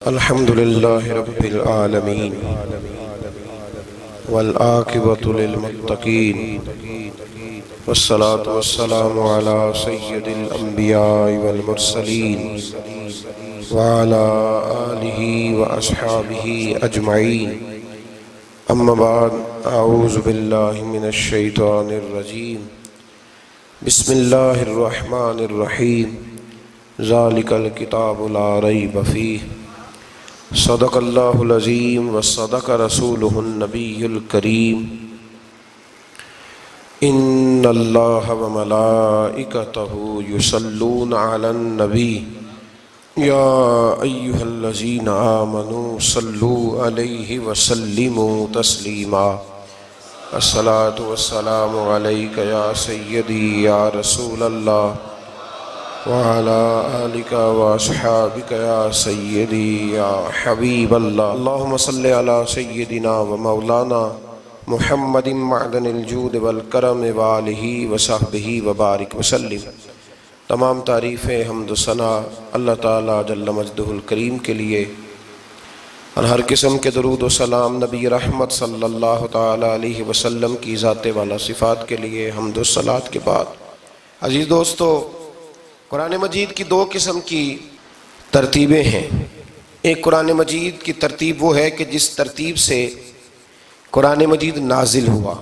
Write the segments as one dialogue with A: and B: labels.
A: الحمد لله رب العالمين والعاقبة للمتقين والصلاة والسلام على سيد الأنبياء والمرسلين وعلى آله وأصحابه أجمعين أما بعد أعوذ بالله من الشيطان الرجيم بسم الله الرحمن الرحيم ذلك الكتاب لا ريب فيه صدق اللہ العظیم وصدق رسولہ النبی الکریم ان اللہ وملائکتہ یصلون علی النبی یا ایہا الذین آمنوا صلوا علیہ وسلموا تسلیما الصلاۃ والسلام علیک یا سیدی یا رسول اللہ وعلى آلك وأصحابك يا سيدي يا حبيب الله اللهم صل على سيدنا ومولانا محمد معدن الجود والکرم وآلہ وصحبہ وبارک وسلم۔ تمام تعریفیں حمد و ثنا اللہ تعالیٰ جل مجدہ الکریم کے لیے، اور ہر قسم کے درود و سلام نبی رحمت صلی اللہ تعالیٰ علیہ وسلم کی ذات والا صفات کے لیے حمد و صلات کے بعد، عزیز دوستو، قرآن مجید کی دو قسم کی ترتیبیں ہیں۔ ایک قرآن مجید کی ترتیب وہ ہے کہ جس ترتیب سے قرآن مجید نازل ہوا،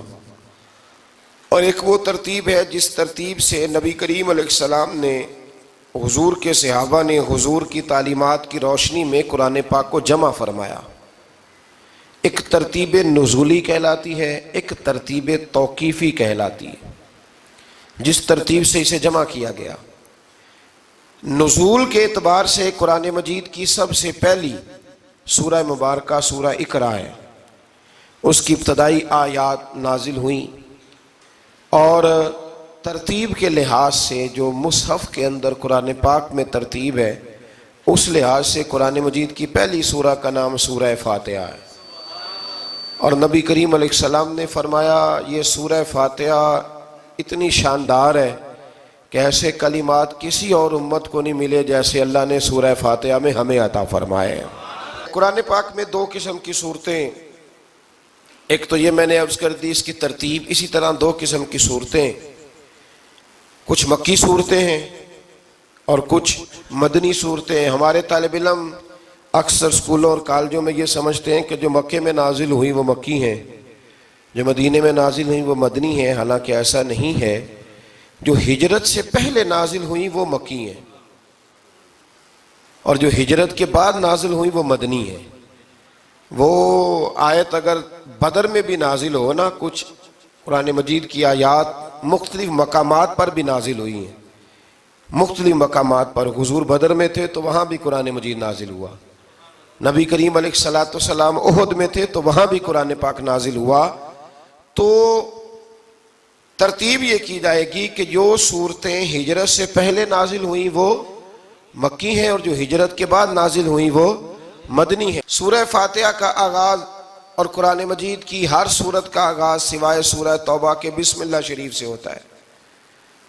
A: اور ایک وہ ترتیب ہے جس ترتیب سے نبی کریم علیہ السلام نے، حضور کے صحابہ نے حضور کی تعلیمات کی روشنی میں قرآن پاک کو جمع فرمایا۔ ایک ترتیب نزولی کہلاتی ہے، ایک ترتیب توقیفی کہلاتی ہے، جس ترتیب سے اسے جمع کیا گیا۔ نزول کے اعتبار سے قرآن مجید کی سب سے پہلی سورہ مبارکہ سورہ اقرا ہے، اس کی ابتدائی آیات نازل ہوئیں، اور ترتیب کے لحاظ سے جو مصحف کے اندر قرآن پاک میں ترتیب ہے، اس لحاظ سے قرآن مجید کی پہلی سورہ کا نام سورہ فاتحہ ہے، اور نبی کریم علیہ السلام نے فرمایا یہ سورہ فاتحہ اتنی شاندار ہے کہ ایسے کلمات کسی اور امت کو نہیں ملے جیسے اللہ نے سورہ فاتحہ میں ہمیں عطا فرمائے ہیں۔ قرآن پاک میں دو قسم کی صورتیں، ایک تو یہ میں نے عرض کر دی اس کی ترتیب، اسی طرح دو قسم کی صورتیں، کچھ مکی صورتیں ہیں اور کچھ مدنی صورتیں ہیں۔ ہمارے طالب علم اکثر سکولوں اور کالجوں میں یہ سمجھتے ہیں کہ جو مکے میں نازل ہوئی وہ مکی ہیں، جو مدینے میں نازل ہوئی وہ مدنی ہیں، حالانکہ ایسا نہیں ہے۔ جو ہجرت سے پہلے نازل ہوئیں وہ مکی ہیں، اور جو ہجرت کے بعد نازل ہوئیں وہ مدنی ہیں۔ وہ آیت اگر بدر میں بھی نازل ہو نا، کچھ قرآن مجید کی آیات مختلف مقامات پر بھی نازل ہوئی ہیں، مختلف مقامات پر۔ حضور بدر میں تھے تو وہاں بھی قرآن مجید نازل ہوا، نبی کریم علیہ السلام احد میں تھے تو وہاں بھی قرآن پاک نازل ہوا۔ تو ترتیب یہ کی جائے گی کہ جو صورتیں ہجرت سے پہلے نازل ہوئیں وہ مکی ہیں، اور جو ہجرت کے بعد نازل ہوئیں وہ مدنی ہیں۔ سورہ فاتحہ کا آغاز اور قرآن مجید کی ہر سورت کا آغاز سوائے سورہ توبہ کے بسم اللہ شریف سے ہوتا ہے،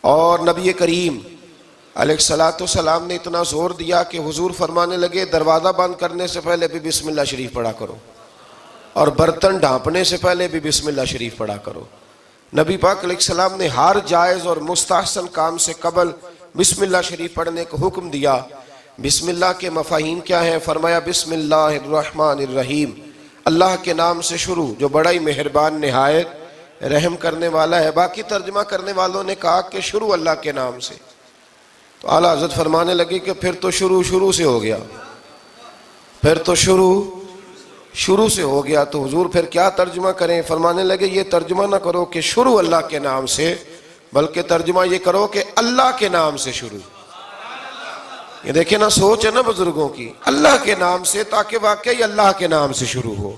A: اور نبی کریم علیہ السلام نے اتنا زور دیا کہ حضور فرمانے لگے دروازہ بند کرنے سے پہلے بھی بسم اللہ شریف پڑھا کرو، اور برتن ڈھانپنے سے پہلے بھی بسم اللہ شریف پڑھا کرو۔ نبی پاک علیہ السلام نے ہر جائز اور مستحسن کام سے قبل بسم اللہ شریف پڑھنے کو حکم دیا۔ بسم اللہ کے مفاہیم کیا ہیں؟ فرمایا بسم اللہ الرحمن الرحیم، اللہ کے نام سے شروع جو بڑا ہی مہربان نہایت رحم کرنے والا ہے۔ باقی ترجمہ کرنے والوں نے کہا کہ شروع اللہ کے نام سے، تو اعلیٰ حضرت فرمانے لگے کہ پھر تو شروع سے ہو گیا، پھر تو شروع سے ہو گیا، تو حضور پھر کیا ترجمہ کریں؟ فرمانے لگے یہ ترجمہ نہ کرو کہ شروع اللہ کے نام سے، بلکہ ترجمہ یہ کرو کہ اللہ کے نام سے شروع۔ یہ دیکھیں نا، سوچ ہے نا بزرگوں کی، اللہ کے نام سے، تاکہ واقعی اللہ کے نام سے شروع ہو۔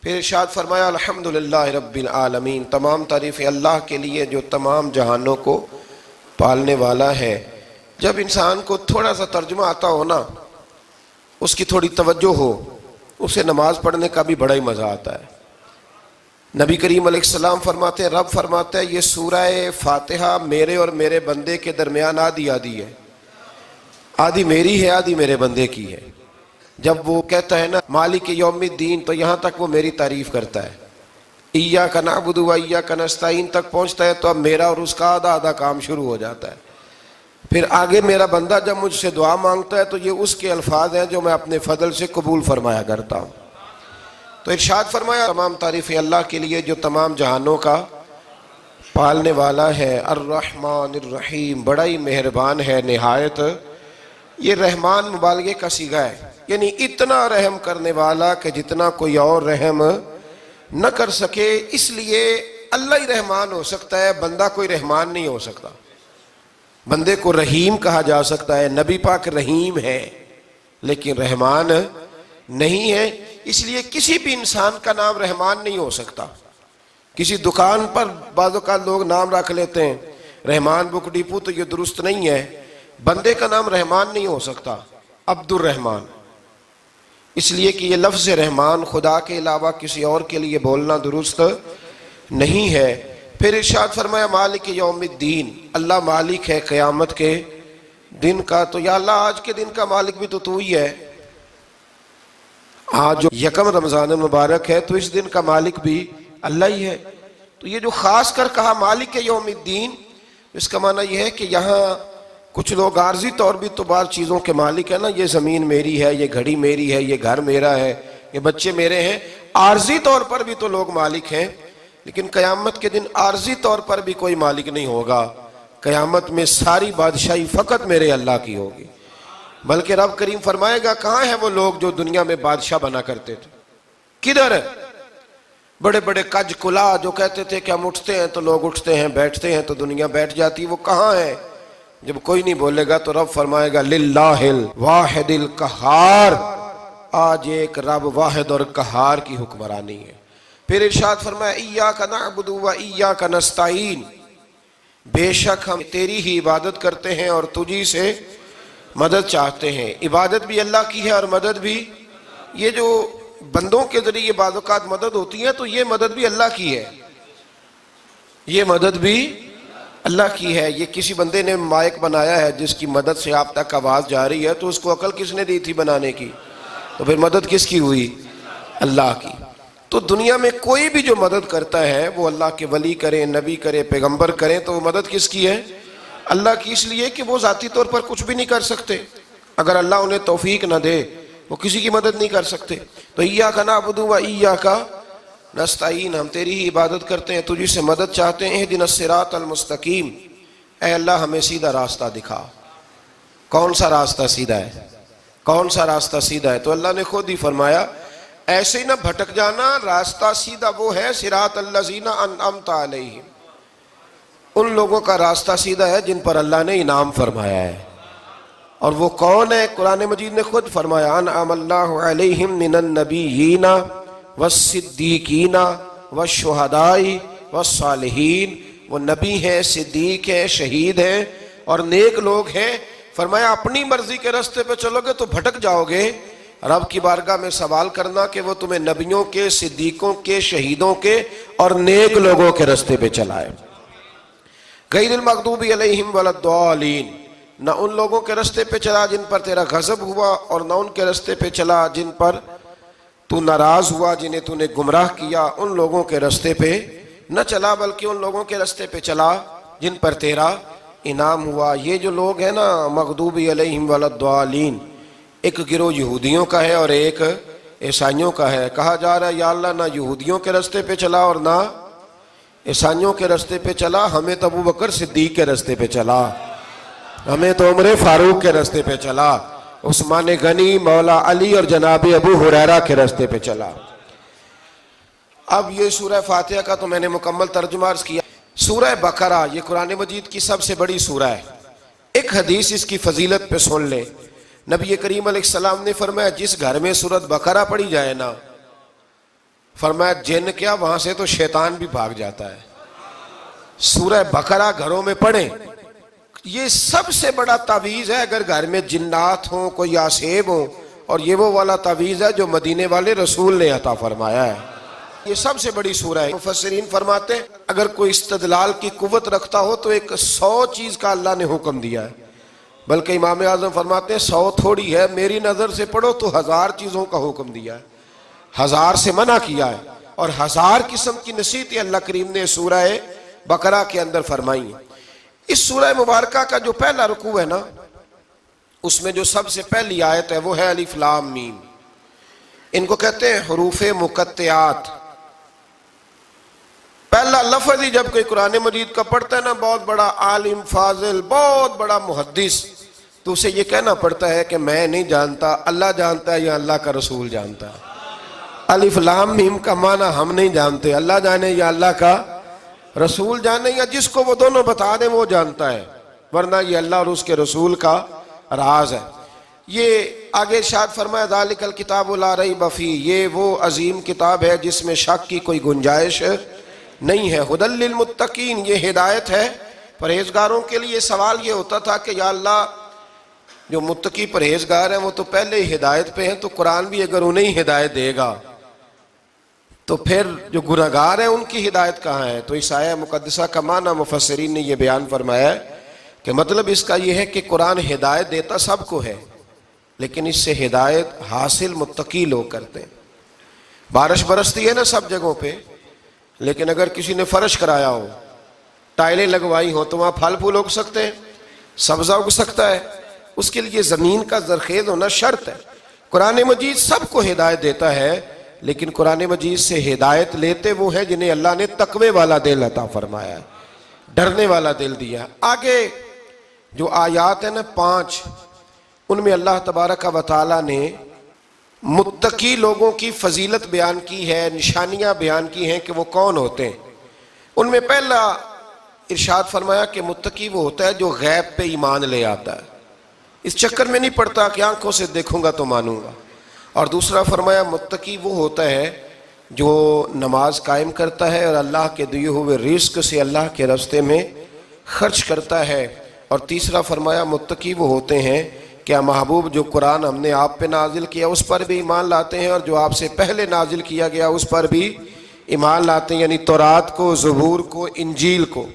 A: پھر ارشاد فرمایا الحمدللہ رب العالمین، تمام تعریفیں اللہ کے لیے جو تمام جہانوں کو پالنے والا ہے۔ جب انسان کو تھوڑا سا ترجمہ آتا ہو نا، اس کی تھوڑی توجہ ہو، اسے نماز پڑھنے کا بھی بڑا ہی مزہ آتا ہے۔ نبی کریم علیہ السلام فرماتے ہیں، رب فرماتا ہے یہ سورہ فاتحہ میرے اور میرے بندے کے درمیان آدھی ہے، آدھی میری ہے، آدھی میرے بندے کی ہے۔ جب وہ کہتا ہے نا مالک یوم الدین، تو یہاں تک وہ میری تعریف کرتا ہے، ایاک نعبد و ایاک نستعین تک پہنچتا ہے تو اب میرا اور اس کا آدھا آدھا کام شروع ہو جاتا ہے۔ پھر آگے میرا بندہ جب مجھ سے دعا مانگتا ہے تو یہ اس کے الفاظ ہیں جو میں اپنے فضل سے قبول فرمایا کرتا ہوں۔ تو ارشاد فرمایا تمام تعریفیں اللہ کے لیے جو تمام جہانوں کا پالنے والا ہے، الرحمن الرحیم، بڑا ہی مہربان ہے نہایت۔ یہ رحمان مبالغے کا صیغہ ہے، یعنی اتنا رحم کرنے والا کہ جتنا کوئی اور رحم نہ کر سکے، اس لیے اللہ ہی رحمان ہو سکتا ہے، بندہ کوئی رحمان نہیں ہو سکتا۔ بندے کو رحیم کہا جا سکتا ہے، نبی پاک رحیم ہے لیکن رحمان نہیں ہے، اس لیے کسی بھی انسان کا نام رحمان نہیں ہو سکتا۔ کسی دکان پر بعض اوقات لوگ نام رکھ لیتے ہیں رحمان بک ڈپو، تو یہ درست نہیں ہے۔ بندے کا نام رحمان نہیں ہو سکتا، عبد الرحمان، اس لیے کہ یہ لفظ رحمان خدا کے علاوہ کسی اور کے لیے بولنا درست نہیں ہے۔ پھر ارشاد فرمایا مالک یوم الدین، اللہ مالک ہے قیامت کے دن کا۔ تو یا اللہ آج کے دن کا مالک بھی تو ہی ہے، آج جو یکم رمضان مبارک ہے تو اس دن کا مالک بھی اللہ ہی ہے۔ تو یہ جو خاص کر کہا مالک یوم الدین، اس کا معنی یہ ہے کہ یہاں کچھ لوگ عارضی طور بھی تو بعض چیزوں کے مالک ہیں نا، یہ زمین میری ہے، یہ گھڑی میری ہے، یہ گھر میرا ہے، یہ بچے میرے ہیں، عارضی طور پر بھی تو لوگ مالک ہیں، لیکن قیامت کے دن عارضی طور پر بھی کوئی مالک نہیں ہوگا۔ قیامت میں ساری بادشاہی فقط میرے اللہ کی ہوگی، بلکہ رب کریم فرمائے گا کہاں ہیں وہ لوگ جو دنیا میں بادشاہ بنا کرتے تھے، کدھر ہے؟ بڑے بڑے کج کلا جو کہتے تھے کہ ہم اٹھتے ہیں تو لوگ اٹھتے ہیں، بیٹھتے ہیں تو دنیا بیٹھ جاتی، وہ کہاں ہے؟ جب کوئی نہیں بولے گا تو رب فرمائے گا للہ الواحد القہار، آج ایک رب واحد اور قہار کی حکمرانی ہے۔ پھر ارشاد فرمایا ایاک نعبد و ایاک نستعین، بے شک ہم تیری ہی عبادت کرتے ہیں اور تجھی سے مدد چاہتے ہیں۔ عبادت بھی اللہ کی ہے اور مدد بھی، یہ جو بندوں کے ذریعے بعض اوقات مدد ہوتی ہے تو یہ مدد بھی اللہ کی ہے، یہ مدد بھی اللہ کی ہے۔ یہ کسی بندے نے مائک بنایا ہے جس کی مدد سے آپ تک آواز جا رہی ہے، تو اس کو عقل کس نے دی تھی بنانے کی؟ تو پھر مدد کس کی ہوئی؟ اللہ کی۔ تو دنیا میں کوئی بھی جو مدد کرتا ہے وہ اللہ کے ولی کریں، نبی کرے، پیغمبر کریں، تو وہ مدد کس کی ہے؟ اللہ کی، اس لیے کہ وہ ذاتی طور پر کچھ بھی نہیں کر سکتے، اگر اللہ انہیں توفیق نہ دے وہ کسی کی مدد نہیں کر سکتے۔ تو ایاک نعبد و ایاک نستعین، ہم تیری ہی عبادت کرتے ہیں، تجھی سے مدد چاہتے ہیں۔ اہدنا الصراط المستقیم، اے اللہ ہمیں سیدھا راستہ دکھا۔ کون سا راستہ سیدھا ہے؟ کون سا راستہ سیدھا ہے؟ تو اللہ نے خود ہی فرمایا ایسے ہی نہ بھٹک جانا، راستہ سیدھا وہ ہے صراط الذین انعمت علیہم، ان لوگوں کا راستہ سیدھا ہے جن پر اللہ نے انعام فرمایا ہے۔ اور وہ کون ہے؟ قرآن مجید نے خود فرمایا انعم اللہ علیہم من النبیین والصدیقین والشہداء والصالحین، وہ نبی ہیں، صدیق ہیں، شہید ہیں اور نیک لوگ ہیں۔ فرمایا اپنی مرضی کے راستے پہ چلو گے تو بھٹک جاؤ گے، رب کی بارگاہ میں سوال کرنا کہ وہ تمہیں نبیوں کے، صدیقوں کے، شہیدوں کے اور نیک لوگوں کے راستے پہ چلائے۔ غیر المغضوب علیہم ولا الضالین، نہ ان لوگوں کے راستے پہ چلا جن پر تیرا غضب ہوا، اور نہ ان کے راستے پہ چلا جن پر تو ناراض ہوا، جنہیں تو نے گمراہ کیا، ان لوگوں کے راستے پہ نہ چلا، بلکہ ان لوگوں کے راستے پہ چلا جن پر تیرا انعام ہوا۔ یہ جو لوگ ہیں نا مغضوب علیہم ولا الضالین، ایک گروہ یہودیوں کا ہے اور ایک عیسائیوں کا ہے۔ کہا جا رہا ہے یا اللہ نہ یہودیوں کے راستے پہ چلا اور نہ عیسائیوں کے راستے پہ چلا، ہمیں تو ابو بکر صدیق کے راستے پہ چلا، ہمیں تو عمر فاروق کے راستے پہ چلا، عثمان غنی، مولا علی اور جناب ابو ہریرہ کے راستے پہ چلا۔ اب یہ سورہ فاتحہ کا تو میں نے مکمل ترجمہ عرض کیا۔ سورہ بقرہ یہ قرآن مجید کی سب سے بڑی سورہ ہے۔ ایک حدیث اس کی فضیلت پہ سن لے، نبی کریم علیہ السلام نے فرمایا جس گھر میں سورۃ بقرہ پڑھی جائے نا، فرمایا جن کیا وہاں سے تو شیطان بھی بھاگ جاتا ہے۔ سورہ بقرہ گھروں میں پڑھیں، یہ سب سے بڑا تعویذ ہے اگر گھر میں جنات ہوں، کوئی آسیب ہوں، اور یہ وہ والا تعویذ ہے جو مدینے والے رسول نے عطا فرمایا ہے۔ یہ سب سے بڑی سورہ ہے۔ مفسرین فرماتے ہیں اگر کوئی استدلال کی قوت رکھتا ہو تو ایک 100 چیز کا اللہ نے حکم دیا ہے۔ بلکہ امام اعظم فرماتے ہیں 100 تھوڑی ہے، میری نظر سے پڑھو تو 1000 چیزوں کا حکم دیا ہے، 1000 سے منع کیا ہے، اور 1000 قسم کی نصیحتیں اللہ کریم نے سورہ بقرہ کے اندر فرمائی ہیں۔ اس سورہ مبارکہ کا جو پہلا رکوع ہے نا، اس میں جو سب سے پہلی آیت ہے وہ ہے الف لام میم۔ ان کو کہتے ہیں حروف مقطعات۔ پہلا لفظ ہی جب کوئی قرآن مجید کا پڑھتا ہے نا، بہت بڑا عالم فاضل، بہت بڑا محدث، تو اسے یہ کہنا پڑتا ہے کہ میں نہیں جانتا، اللہ جانتا ہے یا اللہ کا رسول جانتا ہے۔ الف لام میم کا معنی ہم نہیں جانتے، اللہ جانے یا اللہ کا رسول جانے، یا جس کو وہ دونوں بتا دیں وہ جانتا ہے، ورنہ یہ اللہ اور اس کے رسول کا راز ہے۔ یہ آگے ارشاد فرمایا ذالک الکتاب لا ریب فیہ، یہ وہ عظیم کتاب ہے جس میں شک کی کوئی گنجائش نہیں ہے۔ ھدی للمتقین، یہ ہدایت ہے پرہیزگاروں کے لیے۔ سوال یہ ہوتا تھا کہ یا اللہ جو متقی پرہیزگار ہیں وہ تو پہلے ہی ہدایت پہ ہیں، تو قرآن بھی اگر انہیں ہدایت دے گا تو پھر جو گنہگار ہیں ان کی ہدایت کہاں ہے؟ تو اس آیہ مقدسہ کا معنی مفسرین نے یہ بیان فرمایا ہے کہ مطلب اس کا یہ ہے کہ قرآن ہدایت دیتا سب کو ہے، لیکن اس سے ہدایت حاصل متقی لوگ کرتے ہیں۔ بارش برستی ہے نا سب جگہوں پہ، لیکن اگر کسی نے فرش کرایا ہو، ٹائلیں لگوائی ہو، تو وہاں پھل پھول اگ سکتے ہیں، سبزہ اگ سکتا ہے، اس کے لیے زمین کا زرخیز ہونا شرط ہے۔ قرآن مجید سب کو ہدایت دیتا ہے، لیکن قرآن مجید سے ہدایت لیتے وہ ہیں جنہیں اللہ نے تقوی والا دل عطا فرمایا ہے، ڈرنے والا دل دیا ہے۔ آگے جو آیات ہیں نا 5، ان میں اللہ تبارک و تعالیٰ نے متقی لوگوں کی فضیلت بیان کی ہے، نشانیاں بیان کی ہیں کہ وہ کون ہوتے ہیں۔ ان میں پہلا ارشاد فرمایا کہ متقی وہ ہوتا ہے جو غیب پہ ایمان لے آتا ہے، اس چکر میں نہیں پڑتا کہ آنکھوں سے دیکھوں گا تو مانوں گا۔ اور دوسرا فرمایا متقی وہ ہوتا ہے جو نماز قائم کرتا ہے اور اللہ کے دیے ہوئے رزق سے اللہ کے راستے میں خرچ کرتا ہے۔ اور تیسرا فرمایا متقی وہ ہوتے ہیں کہ محبوب جو قرآن ہم نے آپ پہ نازل کیا اس پر بھی ایمان لاتے ہیں، اور جو آپ سے پہلے نازل کیا گیا اس پر بھی ایمان لاتے ہیں، یعنی تورات کو، زبور کو، انجیل کو،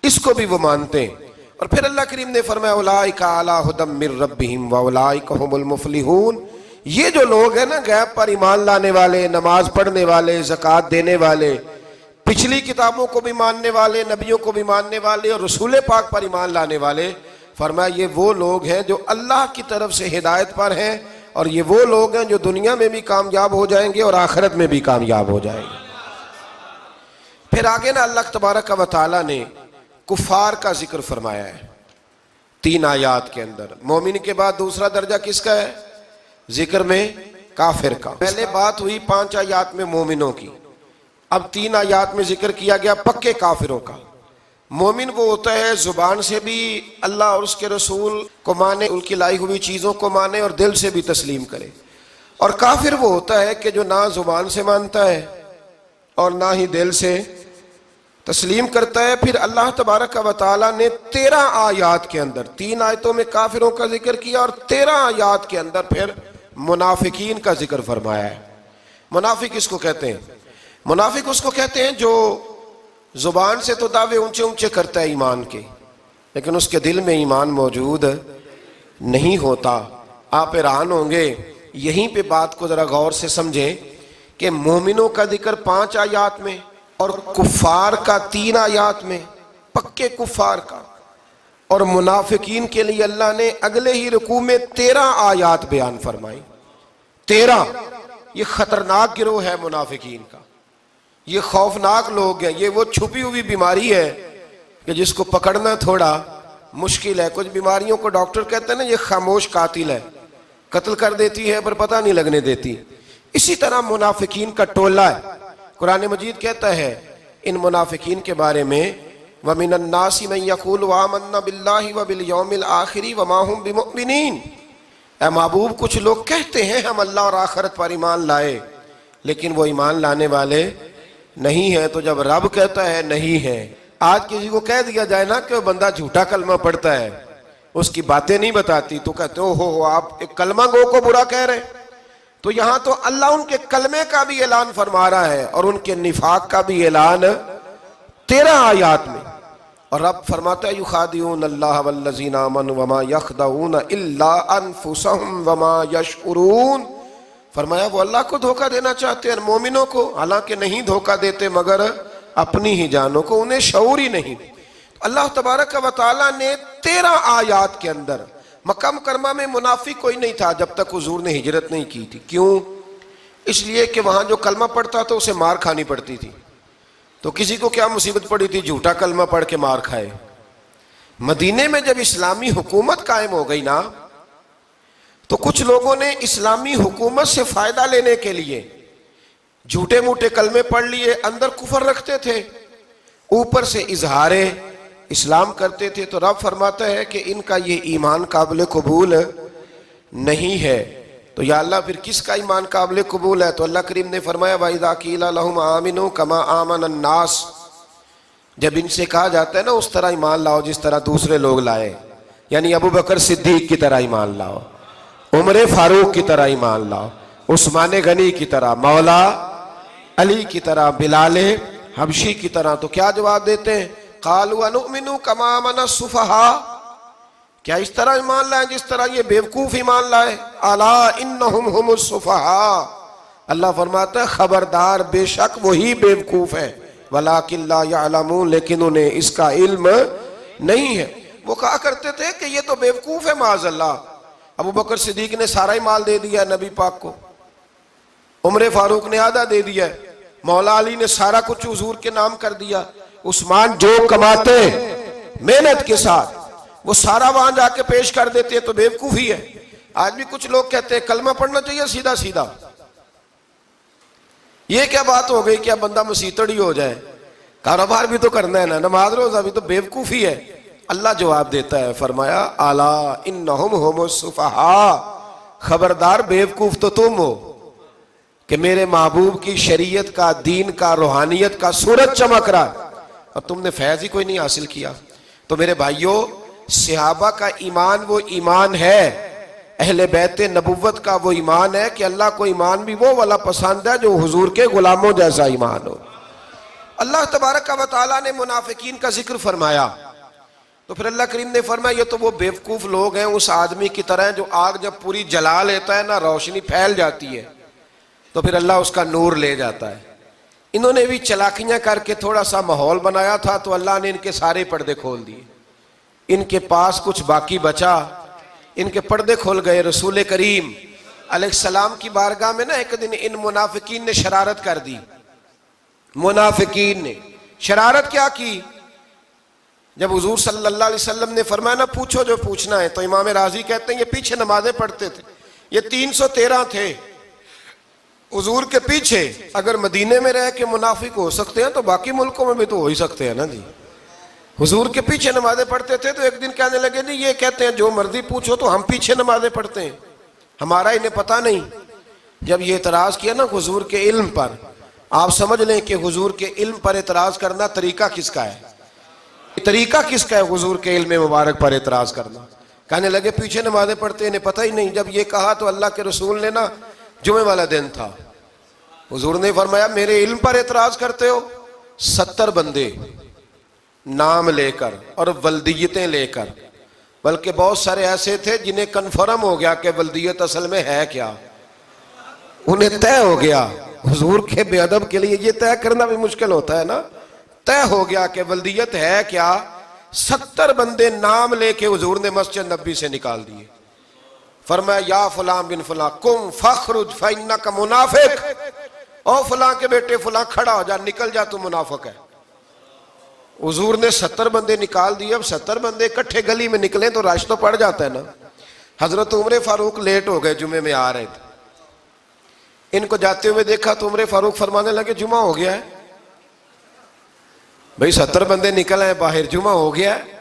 A: اس کو بھی وہ مانتے ہیں۔ اور پھر اللہ کریم نے فرمایا اولئک علی ھدی من ربہم واولئک ھم المفلحون، یہ جو لوگ ہیں نا غیب پر ایمان لانے والے، نماز پڑھنے والے، زکوٰۃ دینے والے، پچھلی کتابوں کو بھی ماننے والے، نبیوں کو بھی ماننے والے، اور رسول پاک پر ایمان لانے والے، فرمایا یہ وہ لوگ ہیں جو اللہ کی طرف سے ہدایت پر ہیں، اور یہ وہ لوگ ہیں جو دنیا میں بھی کامیاب ہو جائیں گے اور آخرت میں بھی کامیاب ہو جائیں گے۔ پھر آگے نا اللہ تبارک و تعالیٰ نے کفار کا ذکر فرمایا ہے 3 آیات کے اندر۔ مومن کے بعد دوسرا درجہ کس کا ہے ذکر میں؟ کافر کا۔ پہلے بات ہوئی 5 آیات میں مومنوں کی، اب 3 آیات میں ذکر کیا گیا پکے کافروں کا۔ مومن وہ ہوتا ہے زبان سے بھی اللہ اور اس کے رسول کو مانے، ان کی لائی ہوئی چیزوں کو مانے اور دل سے بھی تسلیم کرے۔ اور کافر وہ ہوتا ہے کہ جو نہ زبان سے مانتا ہے اور نہ ہی دل سے تسلیم کرتا ہے۔ پھر اللہ تبارک و تعالیٰ نے 13 آیات کے اندر، 3 آیتوں میں کافروں کا ذکر کیا اور 13 آیات کے اندر پھر منافقین کا ذکر فرمایا ہے۔ منافق اس کو کہتے ہیں، منافق اس کو کہتے ہیں جو زبان سے تو دعوے اونچے اونچے کرتا ہے ایمان کے، لیکن اس کے دل میں ایمان موجود نہیں ہوتا۔ آپ حیران ہوں گے، یہیں پہ بات کو ذرا غور سے سمجھیں کہ مومنوں کا ذکر 5 آیات میں اور کفار کا 3 آیات میں، پکے کفار کا، اور منافقین کے لیے اللہ نے اگلے ہی رکوع میں 13 آیات بیان فرمائی۔ 13، یہ خطرناک گروہ ہے منافقین کا، یہ خوفناک لوگ ہیں، یہ وہ چھپی ہوئی بیماری ہے کہ جس کو پکڑنا تھوڑا مشکل ہے۔ کچھ بیماریوں کو ڈاکٹر کہتے ہیں نا یہ خاموش قاتل ہے، قتل کر دیتی ہے پر پتہ نہیں لگنے دیتی۔ اسی طرح منافقین کا ٹولہ ہے۔ قرآن مجید کہتا ہے ان منافقین کے بارے میں وَمِنَ النَّاسِ مَن يَقُولُ آمَنَّا بِاللَّهِ وَبِالْيَوْمِ الْآخِرِ وَمَا هُمْ بِمُؤْمِنِينَ، اے محبوب کچھ لوگ کہتے ہیں ہم اللہ اور آخرت پر ایمان لائے، لیکن وہ ایمان لانے والے نہیں ہیں۔ تو جب رب کہتا ہے نہیں ہے، آج کسی کو کہہ دیا جائے نا کہ وہ بندہ جھوٹا کلمہ پڑھتا ہے، اس کی باتیں نہیں بتاتی، تو کہتے ہو آپ ایک کلمہ گو کو برا کہہ رہے ہیں۔ تو یہاں تو اللہ ان کے کلمے کا بھی اعلان فرما رہا ہے اور ان کے نفاق کا بھی اعلان 13 آیات میں۔ اور رب فرماتا ہے یخادعون اللہ والذین آمنوا وما یخدعون الا انفسهم وما یشعرون، فرمایا وہ اللہ کو دھوکہ دینا چاہتے ہیں مومنوں کو، حالانکہ نہیں دھوکہ دیتے مگر اپنی ہی جانوں کو، انہیں شعور ہی نہیں۔ اللہ تبارک و تعالیٰ نے 13 آیات کے اندر مکہ مکرمہ میں منافق کوئی نہیں تھا جب تک حضور نے ہجرت نہیں کی تھی۔ کیوں؟ اس لیے کہ وہاں جو کلمہ پڑھتا تو اسے مار کھانی پڑتی تھی۔ تو کسی کو کیا مصیبت پڑی تھی جھوٹا کلمہ پڑھ کے مار کھائے۔ مدینے میں جب اسلامی حکومت قائم ہو گئی نا، تو کچھ لوگوں نے اسلامی حکومت سے فائدہ لینے کے لیے جھوٹے موٹے کلمے پڑھ لیے، اندر کفر رکھتے تھے، اوپر سے اظہار اسلام کرتے تھے۔ تو رب فرماتا ہے کہ ان کا یہ ایمان قابل قبول نہیں ہے۔ تو یا اللہ پھر کس کا ایمان قابل قبول ہے؟ تو اللہ کریم نے فرمایا وَإِذَا قِيلَ لَهُمْ آمِنُوا كَمَا آمَنَ النَّاسِ، جب ان سے کہا جاتا ہے نا اس طرح ایمان لاؤ جس طرح دوسرے لوگ لائے، یعنی ابو بکر صدیق کی طرح ایمان لاؤ، عمر فاروق کی طرح ایمان لاؤ، عثمان غنی کی طرح، مولا علی کی طرح، بلال حبشی کی طرح، تو کیا جواب دیتے ہیں؟ قالوا انؤمن كما آمن السفهاء، کیا اس طرح ایمان لائیں جس طرح یہ بیوقوف ایمان لائے؟ الا انہم هم السفهاء، اللہ فرماتا ہے خبردار بے شک وہی بیوقوف ہے، ولکن لا يعلمون، لیکن انہیں اس کا علم نہیں ہے۔ وہ کہا کرتے تھے کہ یہ تو بیوقوف ہے معاذ اللہ، ابو بکر صدیق نے سارا ہی مال دے دیا نبی پاک کو، عمر فاروق نے آدھا دے دیا، مولا علی نے سارا کچھ حضور کے نام کر دیا، عثمان جو کماتے محنت کے ساتھ وہ سارا وہاں جا کے پیش کر دیتے ہیں، تو بیوقوفی ہے۔ آج بھی کچھ لوگ کہتے ہیں کلمہ پڑھنا چاہیے سیدھا سیدھا، یہ کیا بات ہو گئی کیا بندہ مسیتڑی ہو جائے؟ کاروبار بھی تو کرنا ہے نا، نماز روزہ بھی، تو بیوقوفی ہے۔ اللہ جواب دیتا ہے، فرمایا الا انہم هم السفہاء، خبردار بیوقوف تو تم ہو کہ میرے محبوب کی شریعت کا، دین کا، روحانیت کا سورج چمک رہا اور تم نے فیض ہی کوئی نہیں حاصل کیا۔ تو میرے بھائیوں، صحابہ کا ایمان وہ ایمان ہے، اہل بیت نبوت کا وہ ایمان ہے کہ اللہ کو ایمان بھی وہ والا پسند ہے جو حضور کے غلاموں جیسا ایمان ہو۔ اللہ تبارک و تعالیٰ نے منافقین کا ذکر فرمایا، تو پھر اللہ کریم نے فرمایا یہ تو وہ بیوقوف لوگ ہیں اس آدمی کی طرح جو آگ جب پوری جلا لیتا ہے نا روشنی پھیل جاتی ہے تو پھر اللہ اس کا نور لے جاتا ہے۔ انہوں نے بھی چلاکیاں کر کے تھوڑا سا ماحول بنایا تھا تو اللہ نے ان کے سارے پردے کھول دیے، ان کے پاس کچھ باقی بچا، ان کے پردے کھول گئے۔ رسول کریم علیہ السلام کی بارگاہ میں نا ایک دن ان منافقین نے شرارت کر دی۔ منافقین نے شرارت کیا کی؟ جب حضور صلی اللہ علیہ وسلم نے فرمایا نا پوچھو جو پوچھنا ہے، تو امام راضی کہتے ہیں یہ پیچھے نمازیں پڑھتے تھے، یہ 313 تھے حضور کے پیچھے۔ اگر مدینے میں رہ کے منافق ہو سکتے ہیں تو باقی ملکوں میں بھی تو ہو ہی سکتے ہیں نا جی۔ حضور کے پیچھے نمازیں پڑھتے تھے تو ایک دن کہنے لگے جی یہ کہتے ہیں جو مرضی پوچھو تو ہم پیچھے نمازیں پڑھتے ہیں، ہمارا انہیں پتہ نہیں۔ جب یہ اعتراض کیا نا حضور کے علم پر، آپ سمجھ لیں کہ حضور کے علم پر اعتراض کرنا طریقہ کس کا ہے؟ طریقہ کس کا ہے حضور کے علم مبارک پر اعتراض کرنا؟ کہنے لگے پیچھے نمازیں پڑھتے انہیں پتہ ہی نہیں۔ جب یہ کہا تو اللہ کے رسول نے نا، جمعے والا دن تھا، حضور نے فرمایا میرے علم پر اعتراض کرتے ہو؟ 70 بندے نام لے کر اور ولدیتیں لے کر، بلکہ بہت سارے ایسے تھے جنہیں کنفرم ہو گیا کہ ولدیت اصل میں ہے کیا، انہیں طے ہو گیا۔ حضور کے بے ادب کے لیے یہ طے کرنا بھی مشکل ہوتا ہے نا، طے ہو گیا کہ ولدیت ہے کیا۔ 70 بندے نام لے کے حضور نے مسجد نبی سے نکال دیے، فرمایا یا فلاں بن فلاں قم فخرج فإنک منافق، او فلاں کے بیٹے فلاں کھڑا ہو جا، نکل جا، تو منافق ہے۔ حضور نے 70 بندے نکال دیے۔ اب 70 بندے اکٹھے گلی میں نکلیں تو رش تو پڑ جاتا ہے نا۔ حضرت عمر فاروق لیٹ ہو گئے، جمعے میں آ رہے تھے، ان کو جاتے ہوئے دیکھا تو عمر فاروق فرمانے لگے جمعہ ہو گیا ہے بھئی، 70 بندے نکل آئے باہر، جمعہ ہو گیا ہے۔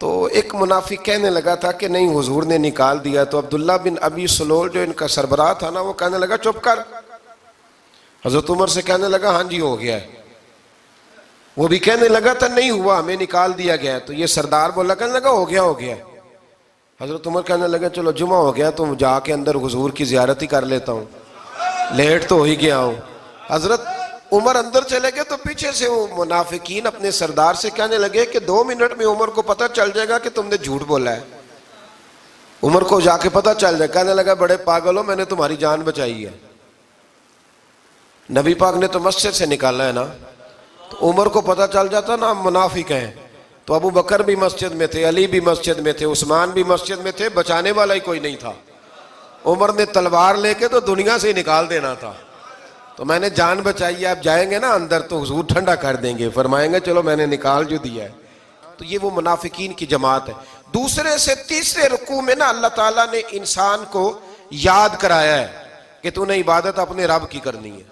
A: تو ایک منافق کہنے لگا تھا کہ نہیں حضور نے نکال دیا، تو عبداللہ بن ابی سلول جو ان کا سربراہ تھا نا وہ کہنے لگا چپ کر۔ حضرت عمر سے کہنے لگا ہاں جی ہو گیا ہے، وہ بھی کہنے لگا تھا نہیں ہوا، ہمیں نکال دیا گیا۔ تو یہ سردار بولا، کہنے لگا ہو گیا ہو گیا۔ حضرت عمر کہنے لگا چلو جمعہ ہو گیا تو جا کے اندر حضور کی زیارت ہی کر لیتا ہوں، لیٹ تو ہو ہی گیا ہوں۔ حضرت عمر اندر چلے گئے تو پیچھے سے وہ منافقین اپنے سردار سے کہنے لگے کہ 2 منٹ میں عمر کو پتہ چل جائے گا کہ تم نے جھوٹ بولا ہے. عمر کو جا کے پتہ چل جائے. کہنے لگا بڑے پاگل ہو, میں نے تمہاری جان بچائی ہے. نبی پاک نے تو مسجد سے نکالا ہے نا, تو عمر کو پتہ چل جاتا نا منافق ہیں. تو ابو بکر بھی مسجد میں تھے, علی بھی مسجد میں تھے, عثمان بھی مسجد میں تھے, بچانے والا ہی کوئی نہیں تھا. عمر نے تلوار لے کے تو دنیا سے ہی نکال دینا تھا. تو میں نے جان بچائی ہے, آپ جائیں گے نا اندر تو حضور ٹھنڈا کر دیں گے, فرمائیں گے چلو میں نے نکال جو دیا ہے. تو یہ وہ منافقین کی جماعت ہے. دوسرے سے تیسرے رکوع میں نا اللہ تعالیٰ نے انسان کو یاد کرایا ہے کہ تو نے عبادت اپنے رب کی کرنی ہے,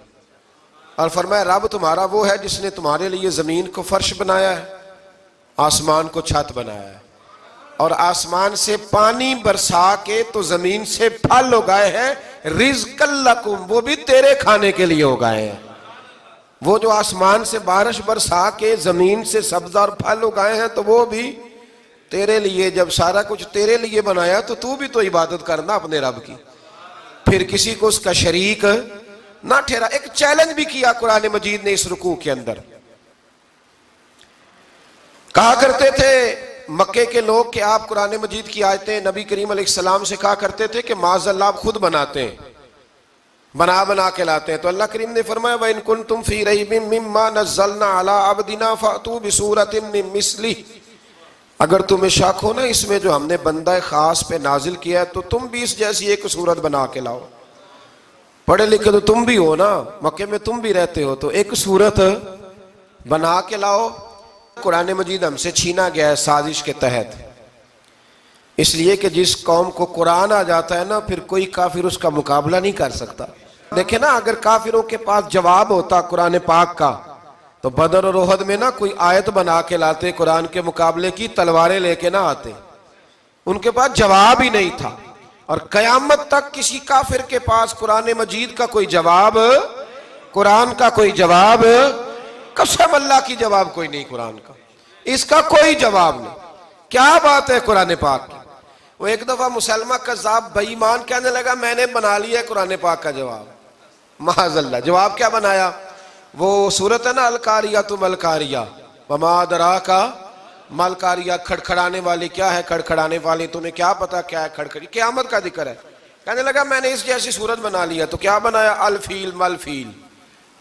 A: اور فرمایا رب تمہارا وہ ہے جس نے تمہارے لیے زمین کو فرش بنایا ہے, آسمان کو چھت بنایا ہے, اور آسمان سے پانی برسا کے تو زمین سے پھل اگائے ہیں, رزقا لکم, وہ بھی تیرے کھانے کے لیے اگائے ہیں. وہ جو آسمان سے بارش برسا کے زمین سے سبز اور پھل اگائے ہیں تو وہ بھی تیرے لیے. جب سارا کچھ تیرے لیے بنایا تو بھی تو عبادت کرنا اپنے رب کی, پھر کسی کو اس کا شریک نہ ٹھہرا. ایک چیلنج بھی کیا قرآن مجید نے اس رکوع کے اندر. کہا کرتے تھے مکے کے لوگ کہ آپ قرآن مجید کی آیتیں نبی کریم علیہ السلام سے کہا کرتے تھے کہ معاذ اللہ آپ خود بناتے ہیں, بنا کے لاتے ہیں. تو اللہ کریم نے فرمایا وَإِن كُنتُمْ فِي رَيْبٍ مِّمَّا نَزَّلْنَا عَلَىٰ عَبْدِنَا فَأْتُوا بِسُورَةٍ مِّن مِّثْلِهِ, اگر تمہیں شک ہو نا اس میں جو ہم نے بندہ خاص پہ نازل کیا ہے تو تم بھی اس جیسی ایک صورت بنا کے لاؤ. پڑھے لکھے تو تم بھی ہو نا, مکے میں تم بھی رہتے ہو, تو ایک صورت بنا کے لاؤ. قرآن مجید ہم سے چھینا گیا ہے سازش کے تحت, اس لیے کہ جس قوم کو قرآن آ جاتا ہے نا پھر کوئی کافر اس کا مقابلہ نہیں کر سکتا. دیکھیں نا اگر کافروں کے پاس جواب ہوتا قرآن پاک کا تو بدر اور احد میں نا کوئی آیت بنا کے لاتے قرآن کے مقابلے کی, تلواریں لے کے نہ آتے. ان کے پاس جواب ہی نہیں تھا, اور قیامت تک کسی کافر کے پاس قرآن مجید کا کوئی جواب, قرآن کا کوئی جواب, قسم اللہ کی جواب کوئی نہیں قرآن کا, اس کا کوئی جواب نہیں. کیا بات ہے قرآن پاک کی. وہ ایک دفعہ مسلمہ کذاب بے ایمان کہنے لگا میں نے بنا لیا ہے قرآن پاک کا جواب. معاذ اللہ, جواب کیا بنایا؟ وہ سورت ہے نا القاریۃ ما القاریۃ وما ادراک ما القاریۃ, کھڑکھڑانے والی کیا ہے, کھڑکھڑانے والی تمہیں کیا پتا کیا ہے کھڑکھڑی, قیامت کا ذکر ہے. کہنے لگا میں نے اس جیسی سورت بنا لیا. تو کیا بنایا؟ الفیل مل فیل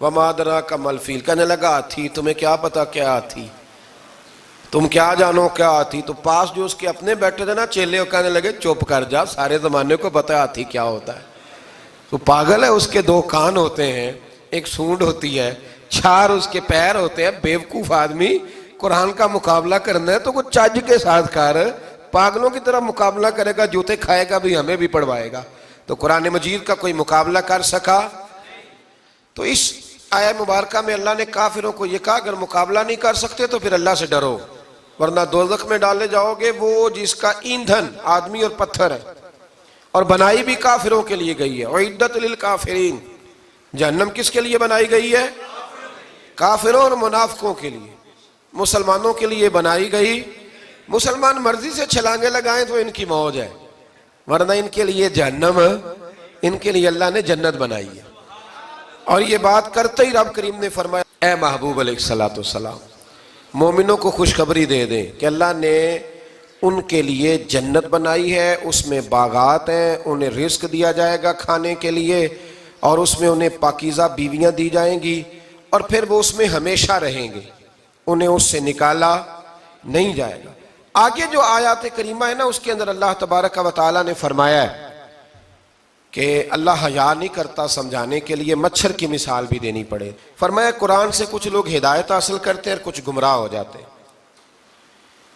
A: وما ادراک ما الفیل. کہنے لگا ہاتھی, تمہیں کیا پتا کیا ہاتھی, تم کیا جانو کیا ہاتھی. تو پاس جو اس کے اپنے بیٹھے تھے نا چیلے, وہ کہنے لگے چپ کر جا, سارے زمانے کو پتا ہے ہاتھی کیا ہوتا ہے. تو پاگل ہے, اس کے 2 کان ہوتے ہیں, ایک سونڈ ہوتی ہے, 4 اس کے پیر ہوتے ہیں. بیوقوف آدمی, قرآن کا مقابلہ کرنا ہے تو کچھ چج کے ساتھ کر, پاگلوں کی طرح مقابلہ کرے گا, جوتے کھائے گا بھی, ہمیں بھی پڑھوائے گا. تو قرآن مجید کا کوئی مقابلہ کر سکا؟ تو اس آیہ مبارکہ میں اللہ نے کافروں کو یہ کہا اگر مقابلہ نہیں کر سکتے تو پھر اللہ سے ڈرو, ورنہ دوزخ میں ڈالے جاؤ گے. وہ جس کا ایندھن آدمی اور پتھر ہے, اور بنائی بھی کافروں کے لیے گئی ہے. اعدت للکافرین, جہنم کس کے لیے بنائی گئی ہے؟ کافروں اور منافقوں کے لیے. مسلمانوں کے لیے بنائی گئی, مسلمان مرضی سے چھلانگے لگائیں تو ان کی موج ہے, ورنہ ان کے لیے جہنم, ان کے لیے اللہ نے جنت بنائی ہے. اور یہ بات کرتے ہی رب کریم نے فرمایا اے محبوب علیہ السلام مومنوں کو خوشخبری دے دیں کہ اللہ نے ان کے لیے جنت بنائی ہے, اس میں باغات ہیں, انہیں رزق دیا جائے گا کھانے کے لیے, اور اس میں انہیں پاکیزہ بیویاں دی جائیں گی, اور پھر وہ اس میں ہمیشہ رہیں گے, انہیں اس سے نکالا نہیں جائے گا. آگے جو آیات کریمہ ہے نا اس کے اندر اللہ تبارک و تعالیٰ نے فرمایا ہے کہ اللہ حیا نہیں کرتا سمجھانے کے لیے مچھر کی مثال بھی دینی پڑے. فرمایا قرآن سے کچھ لوگ ہدایت حاصل کرتے ہیں اور کچھ گمراہ ہو جاتے ہیں.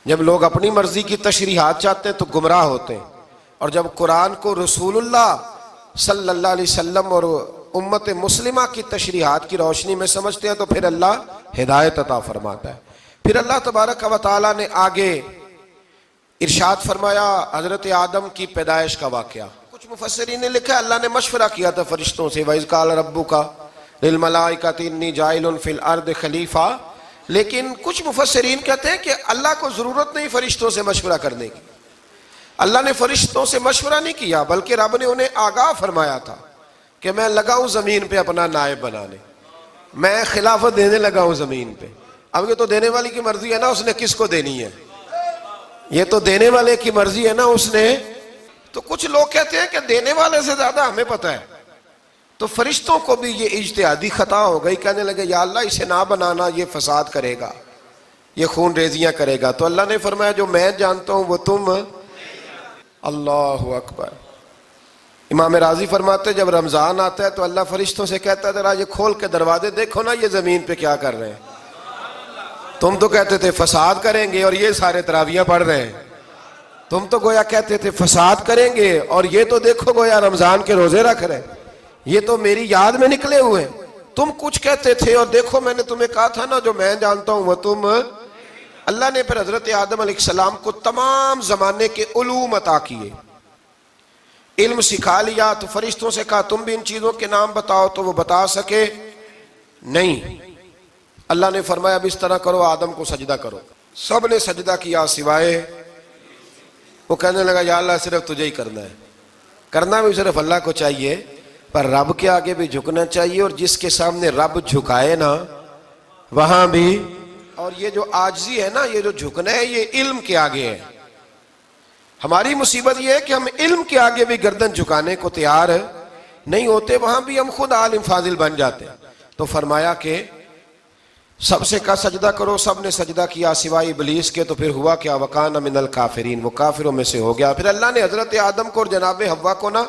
A: جب لوگ اپنی مرضی کی تشریحات چاہتے ہیں تو گمراہ ہوتے ہیں, اور جب قرآن کو رسول اللہ صلی اللہ علیہ وسلم اور امت مسلمہ کی تشریحات کی روشنی میں سمجھتے ہیں تو پھر اللہ ہدایت عطا فرماتا ہے. پھر اللہ تبارک و تعالیٰ نے آگے ارشاد فرمایا حضرت آدم کی پیدائش کا واقعہ. کچھ مفسرین نے لکھا ہے اللہ نے مشورہ کیا تھا فرشتوں سے, وَإِذْ قَالَ رَبُّكَ لِلْمَلَائِكَةِ إِنِّي جَاعِلٌ فِي الْأَرْضِ خَلِيفَةً. لیکن کچھ مفسرین کہتے ہیں کہ اللہ کو ضرورت نہیں فرشتوں سے مشورہ کرنے کی. اللہ نے فرشتوں سے مشورہ نہیں کیا, بلکہ رب نے انہیں آگاہ فرمایا تھا کہ میں لگاؤں زمین پہ اپنا نائب بنانے. میں خلافت دینے لگا ہوں زمین پہ. اب یہ تو دینے والی کی مرضی ہے نا اس نے کس کو دینی ہے, یہ تو دینے والے کی مرضی ہے نا اس نے. تو کچھ لوگ کہتے ہیں کہ دینے والے سے زیادہ ہمیں پتہ ہے. تو فرشتوں کو بھی یہ اجتہادی خطا ہو گئی, کہنے لگے یا اللہ اسے نہ بنانا, یہ فساد کرے گا, یہ خون ریزیاں کرے گا. تو اللہ نے فرمایا جو میں جانتا ہوں وہ تم. اللہ اکبر. امام راضی فرماتے جب رمضان آتا ہے تو اللہ فرشتوں سے کہتا ہے ذرا یہ کھول کے دروازے دیکھو نا یہ زمین پہ کیا کر رہے ہیں. تم تو کہتے تھے فساد کریں گے اور یہ سارے تراویحیں پڑھ رہے ہیں. تم تو گویا کہتے تھے فساد کریں گے اور یہ تو دیکھو گویا رمضان کے روزے رکھ رہے ہیں, یہ تو میری یاد میں نکلے ہوئے ہیں. تم کچھ کہتے تھے اور دیکھو میں نے تمہیں کہا تھا نا جو میں جانتا ہوں وہ تم. اللہ نے پھر حضرت آدم علیہ السلام کو تمام زمانے کے علوم عطا کیے, علم سکھا لیا. تو فرشتوں سے کہا تم بھی ان چیزوں کے نام بتاؤ, تو وہ بتا سکے نہیں. اللہ نے فرمایا اب اس طرح کرو آدم کو سجدہ کرو. سب نے سجدہ کیا سوائے. وہ کہنے لگا یا اللہ صرف تجھے ہی کرنا ہے. کرنا بھی صرف اللہ کو چاہیے پر رب کے آگے بھی جھکنا چاہیے, اور جس کے سامنے رب جھکائے نا وہاں بھی. اور یہ جو عاجزی ہے نا, یہ جو جھکنا ہے یہ علم کے آگے ہے. ہماری مصیبت یہ ہے کہ ہم علم کے آگے بھی گردن جھکانے کو تیار نہیں ہوتے, وہاں بھی ہم خود عالم فاضل بن جاتے ہیں. تو فرمایا کہ سب سے کہا سجدہ کرو, سب نے سجدہ کیا سوائے ابلیس کے. تو پھر ہوا کیا وکان من الکافرین, وہ کافروں میں سے ہو گیا. پھر اللہ نے حضرت آدم کو اور جناب حوا کو نا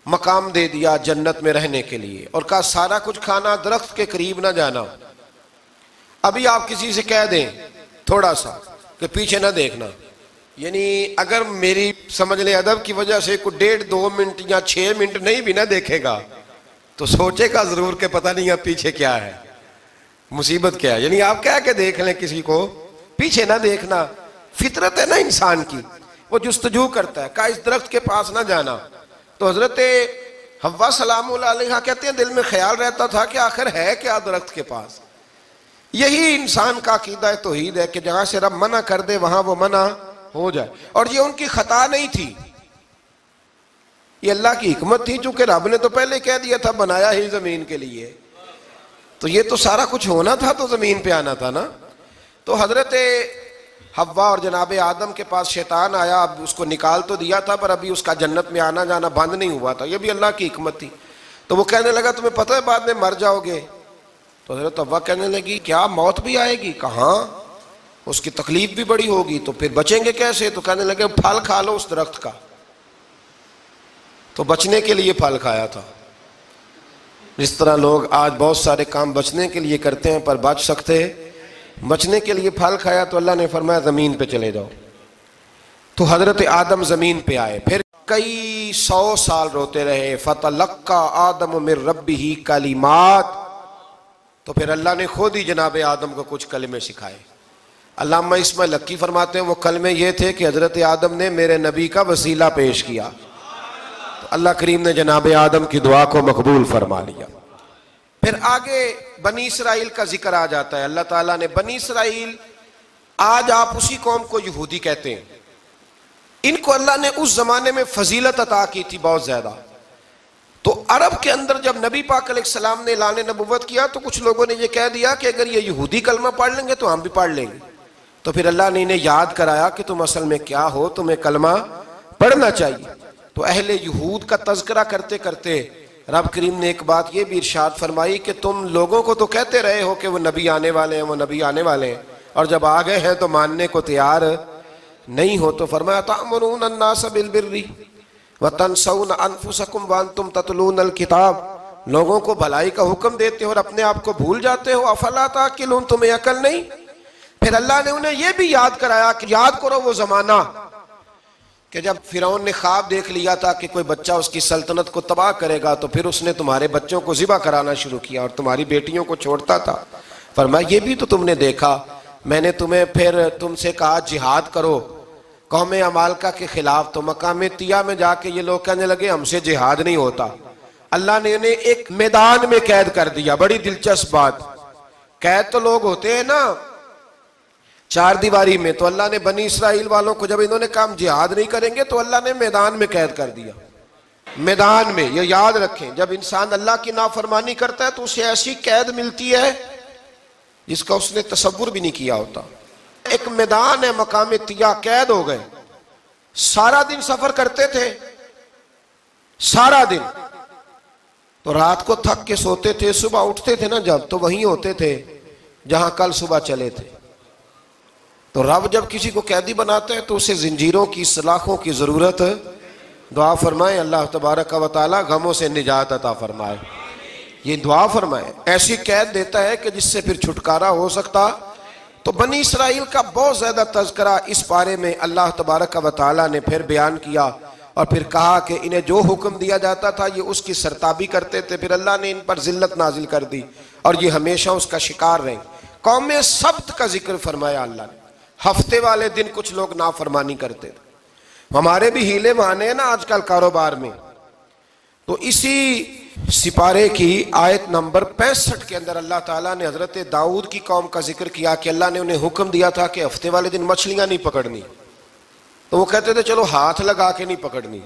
A: مقام دے دیا جنت میں رہنے کے لیے, اور کہا سارا کچھ کھانا, درخت کے قریب نہ جانا. ابھی آپ کسی سے کہہ دیں تھوڑا سا کہ پیچھے نہ دیکھنا, یعنی اگر میری سمجھ لیں ادب کی وجہ سے کوئی 1.5-2 منٹ یا 6 منٹ نہیں بھی نہ دیکھے گا تو سوچے گا ضرور کہ پتہ نہیں اب پیچھے کیا ہے, مصیبت کیا ہے. یعنی آپ کہہ کے دیکھ لیں کسی کو, پیچھے نہ دیکھنا. فطرت ہے نا انسان کی, وہ جستجو کرتا ہے. کہا اس درخت کے پاس نہ جانا. تو حضرت حوا سلام اللہ علیہ کہتے ہیں دل میں خیال رہتا تھا کہ آخر ہے کیا درخت کے پاس. یہی انسان کا عقیدہ توحید ہے کہ جہاں سے رب منع کر دے وہاں وہ منع ہو جائے. اور یہ ان کی خطا نہیں تھی, یہ اللہ کی حکمت تھی, چونکہ رب نے تو پہلے کہہ دیا تھا بنایا ہی زمین کے لیے, تو یہ تو سارا کچھ ہونا تھا تو زمین پہ آنا تھا نا. تو حضرت حوا اور جناب آدم کے پاس شیطان آیا, اب اس کو نکال تو دیا تھا پر ابھی اس کا جنت میں آنا جانا بند نہیں ہوا تھا, یہ بھی اللہ کی حکمت تھی. تو وہ کہنے لگا تمہیں پتہ ہے بعد میں مر جاؤ گے. تو حضرت حوا کہنے لگی کیا موت بھی آئے گی؟ کہاں, اس کی تکلیف بھی بڑی ہوگی, تو پھر بچیں گے کیسے؟ تو کہنے لگے پھل کھا لو اس درخت کا. تو بچنے کے لیے پھل کھایا تھا. جس طرح لوگ آج بہت سارے کام بچنے کے لیے کرتے ہیں پر بچ سکتے, بچنے کے لیے پھل کھایا. تو اللہ نے فرمایا زمین پہ چلے جاؤ. تو حضرت آدم زمین پہ آئے, پھر کئی 100 سال روتے رہے. فَتَلَقَّى آدَمُ مِن رَبِّهِ کَلِمَاتٍ, تو پھر اللہ نے خود ہی جناب آدم کو کچھ کلمے سکھائے. علامہ اسماعیل لکی فرماتے ہیں وہ کلمے یہ تھے کہ حضرت آدم نے میرے نبی کا وسیلہ پیش کیا, تو اللہ کریم نے جناب آدم کی دعا کو مقبول فرما لیا. پھر آگے بنی اسرائیل کا ذکر آ جاتا ہے. اللہ تعالیٰ نے بنی اسرائیل, آج آپ اسی قوم کو یہودی کہتے ہیں, ان کو اللہ نے اس زمانے میں فضیلت عطا کی تھی بہت زیادہ. تو عرب کے اندر جب نبی پاک علیہ السلام نے اعلان نبوت کیا تو کچھ لوگوں نے یہ کہہ دیا کہ اگر یہ یہودی کلمہ پڑھ لیں گے تو ہم بھی پڑھ لیں گے. تو پھر اللہ نے انہیں یاد کرایا کہ تم اصل میں کیا ہو, تمہیں کلمہ پڑھنا چاہیے. تو اہل یہود کا تذکرہ کرتے کرتے رب کریم نے ایک بات یہ بھی ارشاد فرمائی کہ تم لوگوں کو تو کہتے رہے ہو کہ وہ نبی آنے والے ہیں, وہ نبی آنے والے ہیں, اور جب آ گئے ہیں تو ماننے کو تیار نہیں ہو. تو فرمایا تأمرون الناس بالبر وتنسون انفسکم وانتم تتلون الکتاب, لوگوں کو بھلائی کا حکم دیتے ہو اور اپنے آپ کو بھول جاتے ہو. افلا تعقلون, تمہیں عقل نہیں؟ پھر اللہ نے انہیں یہ بھی یاد کرایا کہ یاد کرو وہ زمانہ کہ جب فرعون نے خواب دیکھ لیا تھا کہ کوئی بچہ اس کی سلطنت کو تباہ کرے گا, تو پھر اس نے تمہارے بچوں کو ذبح کرانا شروع کیا اور تمہاری بیٹیوں کو چھوڑتا تھا. فرمایا یہ بھی تو تم نے دیکھا, میں نے تمہیں پھر تم سے کہا جہاد کرو قوم عمالقہ کے خلاف, تو مقام طیہ میں جا کے یہ لوگ کہنے لگے ہم سے جہاد نہیں ہوتا. اللہ نے انہیں ایک میدان میں قید کر دیا. بڑی دلچسپ بات, قید تو لوگ ہوتے ہیں نا چار دیواری میں, تو اللہ نے بنی اسرائیل والوں کو جب انہوں نے کہا ہم جہاد نہیں کریں گے تو اللہ نے میدان میں قید کر دیا. میدان میں. یہ یاد رکھیں، جب انسان اللہ کی نافرمانی کرتا ہے تو اسے ایسی قید ملتی ہے جس کا اس نے تصور بھی نہیں کیا ہوتا. ایک میدان ہے مقام طیا، قید ہو گئے. سارا دن سفر کرتے تھے، سارا دن، تو رات کو تھک کے سوتے تھے، صبح اٹھتے تھے نا جب، تو وہیں ہوتے تھے جہاں کل صبح چلے تھے. تو رب جب کسی کو قیدی بناتا ہے تو اسے زنجیروں کی، سلاخوں کی ضرورت. دعا فرمائے اللہ تبارک و تعالی غموں سے نجات عطا فرمائے. یہ دعا فرمائے. ایسی قید دیتا ہے کہ جس سے پھر چھٹکارا ہو سکتا. تو بنی اسرائیل کا بہت زیادہ تذکرہ اس پارے میں اللہ تبارک و تعالی نے پھر بیان کیا، اور پھر کہا کہ انہیں جو حکم دیا جاتا تھا یہ اس کی سرتابی کرتے تھے. پھر اللہ نے ان پر ذلت نازل کر دی اور یہ ہمیشہ اس کا شکار رہے. قوم سبت کا ذکر فرمایا اللہ نے. ہفتے والے دن کچھ لوگ نافرمانی کرتے تھے. ہمارے بھی ہیلے بہانے ہیں نا آج کل کاروبار میں. تو اسی سپارے کی آیت نمبر 65 کے اندر اللہ تعالیٰ نے حضرت داؤد کی قوم کا ذکر کیا کہ اللہ نے انہیں حکم دیا تھا کہ ہفتے والے دن مچھلیاں نہیں پکڑنی. تو وہ کہتے تھے چلو ہاتھ لگا کے نہیں پکڑنی،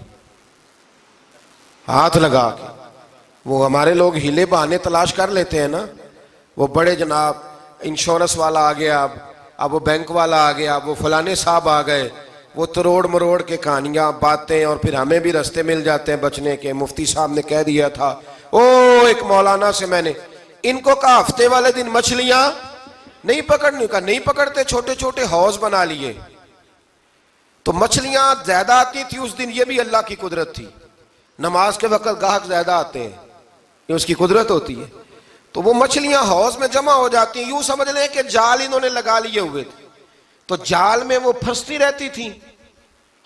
A: ہاتھ لگا کے. وہ ہمارے لوگ ہیلے بہانے تلاش کر لیتے ہیں نا. وہ بڑے جناب انشورنس والا آ گیا، اب وہ بینک والا آ گیا، اب وہ فلانے صاحب آ گئے، وہ تروڑ مروڑ کے کہانیاں باتیں، اور پھر ہمیں بھی رستے مل جاتے ہیں بچنے کے. مفتی صاحب نے کہہ دیا تھا، ایک مولانا سے میں نے ان کو کہا ہفتے والے دن مچھلیاں نہیں پکڑنی. کہا نہیں پکڑتے، چھوٹے چھوٹے حوض بنا لیے. تو مچھلیاں زیادہ آتی تھی اس دن، یہ بھی اللہ کی قدرت تھی. نماز کے وقت گاہک زیادہ آتے ہیں، یہ اس کی قدرت ہوتی ہے. تو وہ مچھلیاں حوض میں جمع ہو جاتی ہیں. یوں سمجھ لیں کہ جال انہوں نے لگا لیے ہوئے تھے، تو جال میں وہ پھنستی رہتی تھی،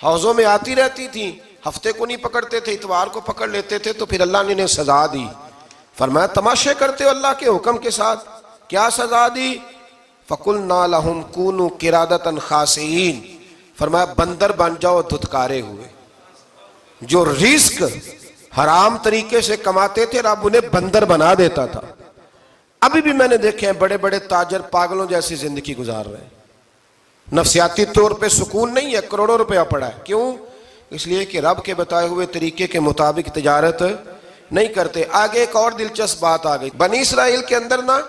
A: حوضوں میں آتی رہتی تھی. ہفتے کو نہیں پکڑتے تھے، اتوار کو پکڑ لیتے تھے. تو پھر اللہ نے انہیں سزا دی. فرمایا تماشے کرتے ہو اللہ کے حکم کے ساتھ. کیا سزا دی؟ فَقُلْنَا لَهُمْ كُونُوا قِرَادَةً خَاسِئِينَ. فرمایا بندر بن جاؤ دھتکارے ہوئے. جو رزق حرام طریقے سے کماتے تھے رب انہیں بندر بنا دیتا تھا. ابھی بھی میں نے دیکھے ہیں بڑے بڑے تاجر پاگلوں جیسی زندگی گزار رہے ہیں. نفسیاتی طور پہ سکون نہیں ہے، کروڑوں روپیہ پڑا ہے. کیوں؟ اس لیے کہ رب کے بتائے ہوئے طریقے کے مطابق تجارت نہیں کرتے. آگے ایک اور دلچسپ بات آ گئی. بنی اسرائیل کے اندر نا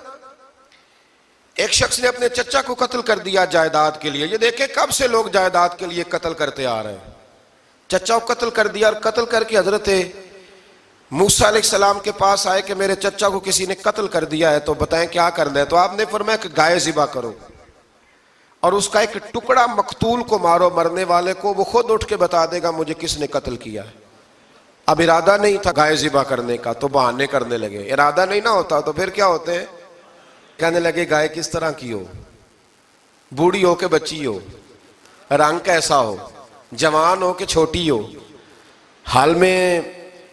A: ایک شخص نے اپنے چچا کو قتل کر دیا جائیداد کے لیے. یہ دیکھیں کب سے لوگ جائیداد کے لیے قتل کرتے آ رہے ہیں. چچا کو قتل کر دیا، اور قتل کر کے حضرت موسیٰ علیہ السلام کے پاس آئے کہ میرے چچا کو کسی نے قتل کر دیا ہے، تو بتائیں کیا کرنا ہے. تو آپ نے فرمایا کہ گائے ذبح کرو اور اس کا ایک ٹکڑا مقتول کو مارو، مرنے والے کو. وہ خود اٹھ کے بتا دے گا مجھے کس نے قتل کیا ہے. اب ارادہ نہیں تھا گائے ذبح کرنے کا تو بہانے کرنے لگے. ارادہ نہیں نہ ہوتا تو پھر کیا ہوتے ہیں؟ کہنے لگے گائے کس طرح کی ہو، بوڑھی ہو کہ بچی ہو، رنگ کیسا ہو، جوان ہو کہ چھوٹی ہو، حال میں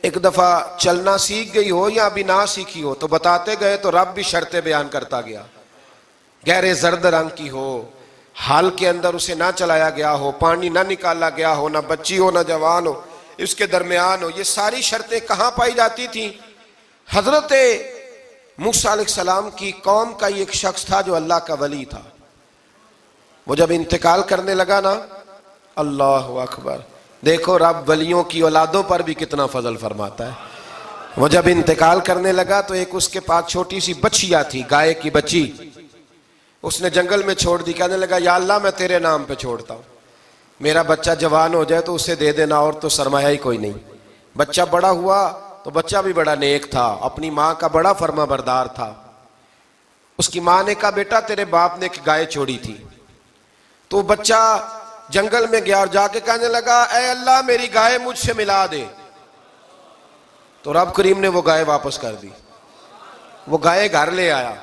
A: ایک دفعہ چلنا سیکھ گئی ہو یا ابھی نہ سیکھی ہو. تو بتاتے گئے تو رب بھی شرطیں بیان کرتا گیا. گہرے زرد رنگ کی ہو، حال کے اندر اسے نہ چلایا گیا ہو، پانی نہ نکالا گیا ہو، نہ بچی ہو نہ جوان ہو، اس کے درمیان ہو. یہ ساری شرطیں کہاں پائی جاتی تھیں؟ حضرت موسیٰ علیہ السلام کی قوم کا ایک شخص تھا جو اللہ کا ولی تھا. وہ جب انتقال کرنے لگا نا، اللہ اکبر، دیکھو رب ولیوں کی اولادوں پر بھی کتنا فضل فرماتا ہے. وہ جب انتقال کرنے لگا تو ایک اس کے پاس چھوٹی سی بچیا تھی، گائے کی بچی. اس نے جنگل میں چھوڑ دی. کہنے لگا یا اللہ میں تیرے نام پہ چھوڑتا ہوں، میرا بچہ جوان ہو جائے تو اسے دے دینا، اور تو سرمایہ ہی کوئی نہیں. بچہ بڑا ہوا تو بچہ بھی بڑا نیک تھا، اپنی ماں کا بڑا فرما بردار تھا. اس کی ماں نے کہا بیٹا تیرے باپ نے ایک گائے چھوڑی تھی. تو بچہ جنگل میں گیا اور جا کے کہنے لگا اے اللہ میری گائے مجھ سے ملا دے. تو رب کریم نے وہ گائے واپس کر دی. وہ گائے گھر لے آیا.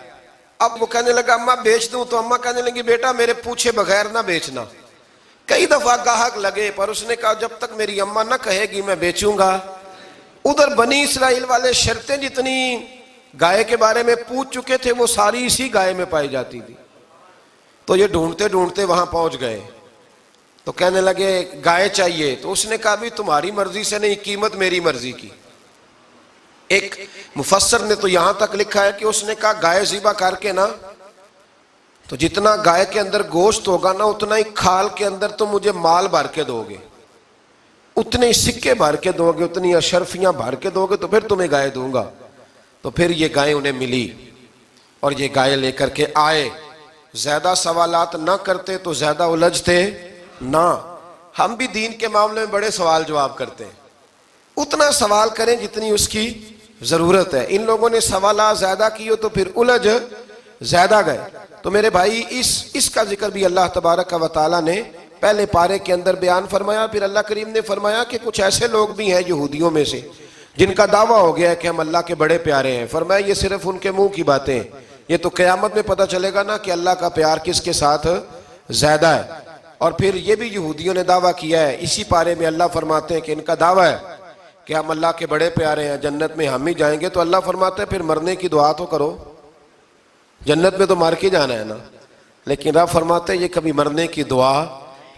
A: اب وہ کہنے لگا اماں بیچ دوں. تو اماں کہنے لگی بیٹا میرے پوچھے بغیر نہ بیچنا. کئی دفعہ گاہک لگے پر اس نے کہا جب تک میری اماں نہ کہے گی میں بیچوں گا. ادھر بنی اسرائیل والے شرطیں جتنی گائے کے بارے میں پوچھ چکے تھے وہ ساری اسی گائے میں پائی جاتی تھی. تو یہ ڈھونڈتے ڈھونڈتے وہاں پہنچ گئے. تو کہنے لگے گائے چاہیے. تو اس نے کہا بھی تمہاری مرضی سے نہیں، قیمت میری مرضی کی. ایک مفسر نے تو یہاں تک لکھا ہے کہ اس نے کہا گائے ذبح کر کے نا تو جتنا گائے کے اندر گوشت ہوگا نا اتنا ہی کھال کے اندر تو مجھے مال بھر کے دو گے. اتنے سکے بھر کے دو گے، اتنی اشرفیاں بھر کے دو گے تو پھر تمہیں گائے دوں گا۔ تو پھر یہ گائے انہیں ملی اور یہ گائے لے کر کے آئے۔ زیادہ سوالات نہ کرتے تو زیادہ الجھتے نہ۔ ہم بھی دین کے معاملے میں بڑے سوال جواب کرتے ہیں، اتنا سوال کریں جتنی اس کی ضرورت ہے۔ ان لوگوں نے سوالات زیادہ کیے تو پھر الجھ زیادہ گئے۔ تو میرے بھائی اس کا ذکر بھی اللہ تبارک و تعالیٰ نے پہلے پارے کے اندر بیان فرمایا۔ پھر اللہ کریم نے فرمایا کہ کچھ ایسے لوگ بھی ہیں یہودیوں میں سے جن کا دعویٰ ہو گیا ہے کہ ہم اللہ کے بڑے پیارے ہیں۔ فرمایا یہ صرف ان کے منہ کی باتیں ہیں، یہ تو قیامت میں پتہ چلے گا نا کہ اللہ کا پیار کس کے ساتھ زیادہ ہے۔ اور پھر یہ بھی یہودیوں نے دعویٰ کیا ہے، اسی پارے میں اللہ فرماتے ہیں کہ ان کا دعویٰ ہے کہ ہم اللہ کے بڑے پیارے ہیں، جنت میں ہم ہی جائیں گے۔ تو اللہ فرماتے ہیں پھر مرنے کی دعا تو کرو، جنت میں تو مار کے جانا ہے نا۔ لیکن رب فرماتے ہیں یہ کبھی مرنے کی دعا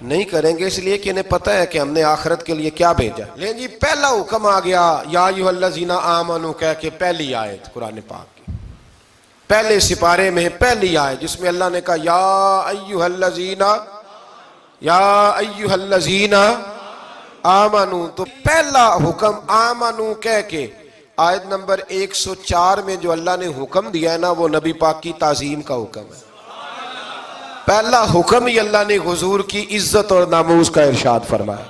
A: نہیں کریں گے، اس لیے کہ انہیں پتہ ہے کہ ہم نے آخرت کے لیے کیا بھیجا۔ لیکن جی پہلا حکم آ گیا یا ایھا الذین آمنوا کہہ کے، پہلی آیت قرآن پاک کی پہلے سپارے میں پہلی آیت جس میں اللہ نے کہا یا ایھا الذین آمنوا، تو پہلا حکم آمنوا کہہ کے۔ آیت نمبر 104 میں جو اللہ نے حکم دیا ہے نا وہ نبی پاک کی تعظیم کا حکم ہے۔ پہلا حکم ہی اللہ نے حضور کی عزت اور ناموس کا ارشاد فرمایا۔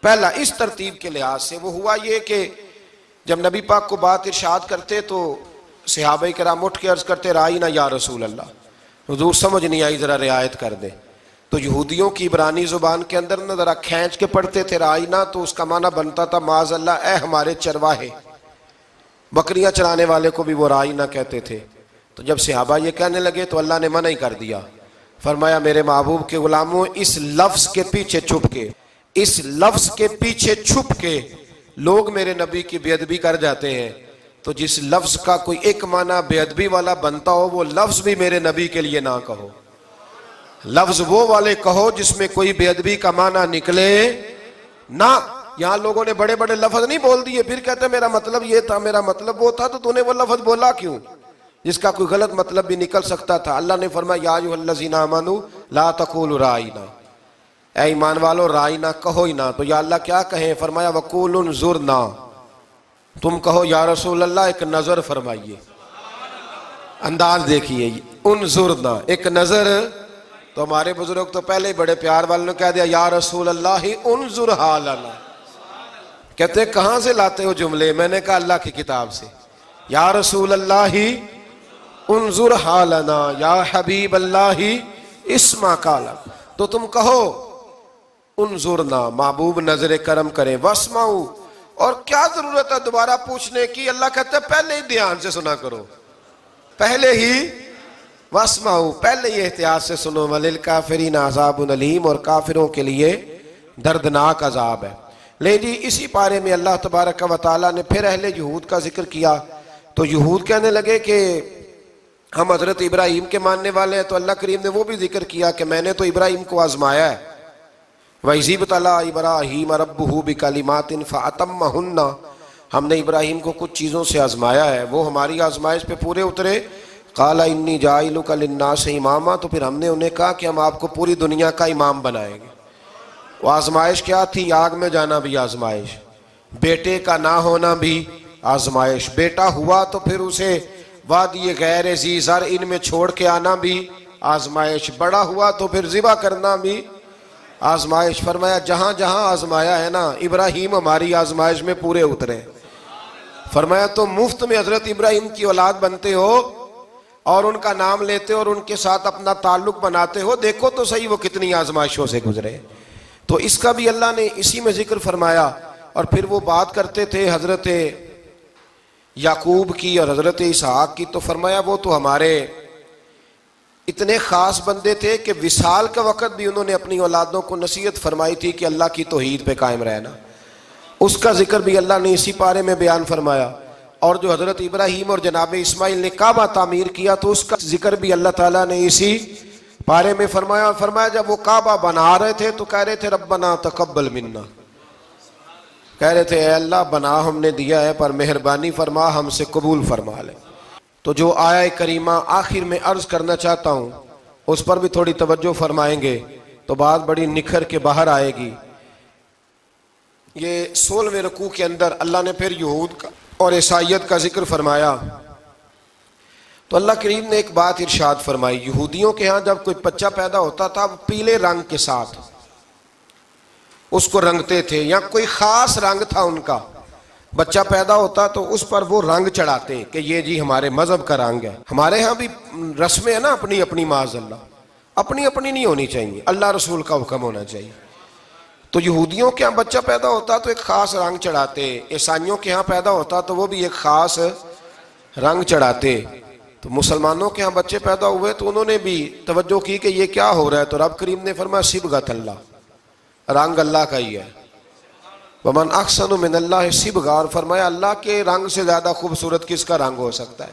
A: پہلا اس ترتیب کے لحاظ سے وہ ہوا یہ کہ جب نبی پاک کو بات ارشاد کرتے تو صحابہ کرام اٹھ کے عرض کرتے رائینا یا رسول اللہ، حضور سمجھ نہیں آئی ذرا رعایت کر دیں۔ تو یہودیوں کی عبرانی زبان کے اندر نہ ذرا کھینچ کے پڑھتے تھے رائینا، تو اس کا معنی بنتا تھا معاذ اللہ اے ہمارے چرواہے، بکریاں چرانے والے کو بھی وہ رائینا کہتے تھے۔ تو جب صحابہ یہ کہنے لگے تو اللہ نے منع ہی کر دیا، فرمایا میرے محبوب کے غلاموں اس لفظ کے پیچھے چھپ کے لوگ میرے نبی کی بے ادبی کر جاتے ہیں، تو جس لفظ کا کوئی ایک معنی بے ادبی والا بنتا ہو وہ لفظ بھی میرے نبی کے لیے نہ کہو، لفظ وہ والے کہو جس میں کوئی بے ادبی کا معنی نکلے نہ۔ یہاں لوگوں نے بڑے بڑے لفظ نہیں بول دیے، پھر کہتے میرا مطلب یہ تھا، میرا مطلب وہ تھا، تو تو نے وہ لفظ بولا کیوں جس کا کوئی غلط مطلب بھی نکل سکتا تھا۔ اللہ نے فرمایا یا ایھا الذین آمنوا لا تقولوا رائینا، اے ایمان والو رائینا کہو ہی نہ۔ تو یا اللہ کیا کہیں؟ فرمایا وقولوا انظرنا، تم کہو یا رسول اللہ ایک نظر فرمائیے، انداز دیکھیے، انظرنا ایک نظر۔ تو ہمارے بزرگ تو پہلے ہی بڑے پیار والوں نے کہہ دیا یا رسول اللہ انظر حالنا۔ کہتے کہاں سے لاتے ہو جملے؟ میں نے کہا اللہ کی کتاب سے۔ یا رسول اللہ انظر حالنا یا حبیب اللہ اسمع قالا، تو تم کہو انظرنا، محبوب نظر کرم کریں، واسمعوا، اور کیا ضرورت ہے دوبارہ پوچھنے کی؟ اللہ کہتے ہیں پہلے ہی دھیان سے سنا کرو، پہلے ہی واسمعوا، پہلے ہی احتیاط سے سنو، وللکافرین عذاب علیم، اور کافروں کے لیے دردناک عذاب ہے۔ لیکن جی اسی پارے میں اللہ تبارک و تعالیٰ نے پھر اہل یہود کا ذکر کیا۔ تو یہود کہنے لگے کہ ہم حضرت ابراہیم کے ماننے والے ہیں، تو اللہ کریم نے وہ بھی ذکر کیا کہ میں نے تو ابراہیم کو آزمایا ہے، وَإِذِ ابْتَلَىٰ إِبْرَاهِيمَ رَبُّهُ بِكَلِمَاتٍ فَأَتَمَّهُنَّ، ہم نے ابراہیم کو کچھ چیزوں سے آزمایا ہے، وہ ہماری آزمائش پہ پورے اترے۔ قَالَ إِنِّي جَاعِلُكَ لِلنَّاسِ إِمَامًا، تو پھر ہم نے انہیں کہا کہ ہم آپ کو پوری دنیا کا امام بنائیں گے۔ وہ آزمائش کیا تھی؟ آگ میں جانا بھی آزمائش، بیٹے کا نہ ہونا بھی آزمائش، بیٹا ہوا تو پھر اسے وادی غیر ذی زرع ان میں چھوڑ کے آنا بھی آزمائش، بڑا ہوا تو پھر ذبح کرنا بھی آزمائش۔ فرمایا جہاں جہاں آزمایا ہے نا، ابراہیم ہماری آزمائش میں پورے اترے۔ فرمایا تو مفت میں حضرت ابراہیم کی اولاد بنتے ہو اور ان کا نام لیتے اور ان کے ساتھ اپنا تعلق بناتے ہو، دیکھو تو صحیح وہ کتنی آزمائشوں سے گزرے۔ تو اس کا بھی اللہ نے اسی میں ذکر فرمایا۔ اور پھر وہ بات کرتے تھے حضرت یعقوب کی اور حضرت اسحاق کی، تو فرمایا وہ تو ہمارے اتنے خاص بندے تھے کہ وصال کا وقت بھی انہوں نے اپنی اولادوں کو نصیحت فرمائی تھی کہ اللہ کی توحید پہ قائم رہنا، اس کا ذکر بھی اللہ نے اسی پارے میں بیان فرمایا۔ اور جو حضرت ابراہیم اور جناب اسماعیل نے کعبہ تعمیر کیا تو اس کا ذکر بھی اللہ تعالیٰ نے اسی پارے میں فرمایا۔ فرمایا جب وہ کعبہ بنا رہے تھے تو کہہ رہے تھے ربنا تقبل منا، کہہ رہے تھے اے اللہ بنا ہم نے دیا ہے پر مہربانی فرما ہم سے قبول فرما لے۔ تو جو آیہ کریمہ آخر میں عرض کرنا چاہتا ہوں اس پر بھی تھوڑی توجہ فرمائیں گے تو بات بڑی نکھر کے باہر آئے گی۔ یہ 16ویں رکوع کے اندر اللہ نے پھر یہود کا اور عیسائیت کا ذکر فرمایا تو اللہ کریم نے ایک بات ارشاد فرمائی. یہودیوں کے ہاں جب کوئی بچہ پیدا ہوتا تھا وہ پیلے رنگ کے ساتھ اس کو رنگتے تھے، یا کوئی خاص رنگ تھا ان کا. بچہ پیدا ہوتا تو اس پر وہ رنگ چڑھاتے کہ یہ جی ہمارے مذہب کا رنگ ہے. ہمارے ہاں بھی رسمیں ہیں نا اپنی اپنی، معاذ اللہ اپنی اپنی نہیں ہونی چاہیے، اللہ رسول کا حکم ہونا چاہیے. تو یہودیوں کے ہاں بچہ پیدا ہوتا تو ایک خاص رنگ چڑھاتے، عیسائیوں کے ہاں پیدا ہوتا تو وہ بھی ایک خاص رنگ چڑھاتے. تو مسلمانوں کے ہاں بچے پیدا ہوئے تو انہوں نے بھی توجہ کی کہ یہ کیا ہو رہا ہے، تو رب کریم نے فرمایا صبغۃ اللہ، رنگ اللہ کا ہی ہے. ومن احسن من اللہ صبغہ، اور فرمایا اللہ کے رنگ سے زیادہ خوبصورت کس کا رنگ ہو سکتا ہے.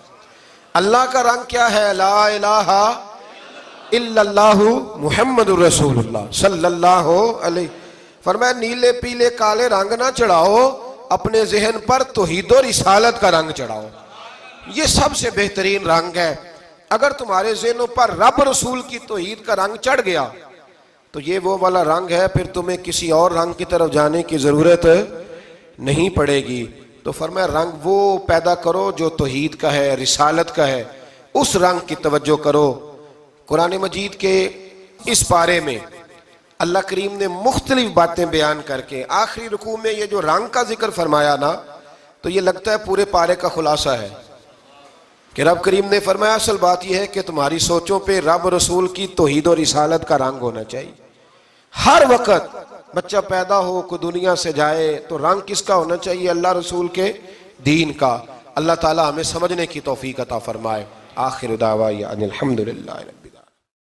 A: اللہ کا رنگ کیا ہے؟ لا الہ الا اللہ محمد الرسول اللہ صلی اللہ علیہ. فرمایا نیلے پیلے کالے رنگ نہ چڑھاؤ، اپنے ذہن پر توحید و رسالت کا رنگ چڑھاؤ. یہ سب سے بہترین رنگ ہے. اگر تمہارے ذہنوں پر رب رسول کی توحید کا رنگ چڑھ گیا تو یہ وہ والا رنگ ہے، پھر تمہیں کسی اور رنگ کی طرف جانے کی ضرورت نہیں پڑے گی. تو فرمایا رنگ وہ پیدا کرو جو توحید کا ہے، رسالت کا ہے، اس رنگ کی توجہ کرو. قرآن مجید کے اس پارے میں اللہ کریم نے مختلف باتیں بیان کر کے آخری رکوع میں یہ جو رنگ کا ذکر فرمایا نا، تو یہ لگتا ہے پورے پارے کا خلاصہ ہے کہ رب کریم نے فرمایا اصل بات یہ ہے کہ تمہاری سوچوں پہ رب رسول کی توحید و رسالت کا رنگ ہونا چاہیے. ہر وقت بچہ پیدا ہو کوئی دنیا سے جائے تو رنگ کس کا ہونا چاہیے؟ اللہ رسول کے دین کا. اللہ تعالی ہمیں سمجھنے کی توفیق عطا فرمائے. آخر دعوانا ان الحمدللہ.